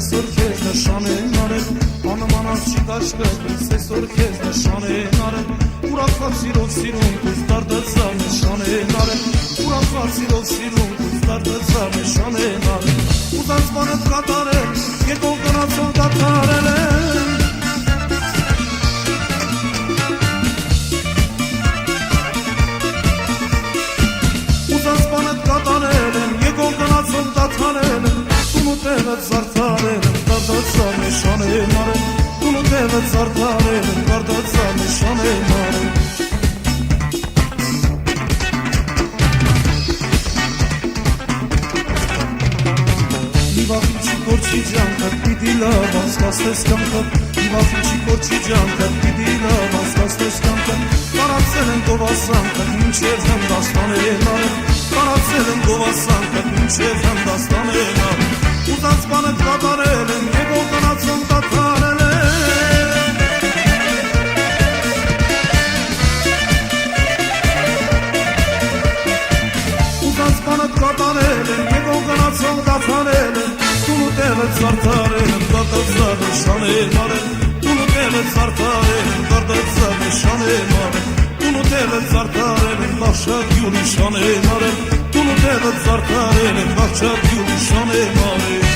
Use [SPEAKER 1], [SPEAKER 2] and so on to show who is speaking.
[SPEAKER 1] Այսօր քեզ նշան են արել, անմանած չի կաշկել, այսօր քեզ նշան են արել, ուրախված սիրով սիրուն դուս դարձավ նշան են արել, ուրախված սիրով սիրուն դուս դարձավ նշան են արել, ուզած բանդ կատարել, եկող գնացով դատարել են, ուզած բանդ կատարել են, եկող գնացով դատարել են, Տևդ զարդարել եմ, կարդացավ նշան եմ արել, Տունու տևդ զարդարել եմ, կարդացավ նշան եմ արել Մի վախի չի կորչի ջանքդ, պիտի լավ անցկացնես կամքդ Մի վախի չի կորչի ջանքդ, պիտի լավ անցկացնես կամքդ Կարացել են գովասանքդ, մինչև հնդաստան են արել Կարացել են գովասանքդ, մինչև հնդաստան են արել Ուզած բանդ կատարել են, եկող գնացում դատարել են Ուզած բանդ կատարել են, եկող գնացում դատարել են Տունու տևդ զարդարել են, կարդացավ նշան են արել Տունու տևդ զարդարել են, կարդացավ նշան են արել Տունու տևդ զարդարել են, բախշակ յուր նշան են արել Տունու տևդ զարդարել են, բախշակ յուր նշան են արել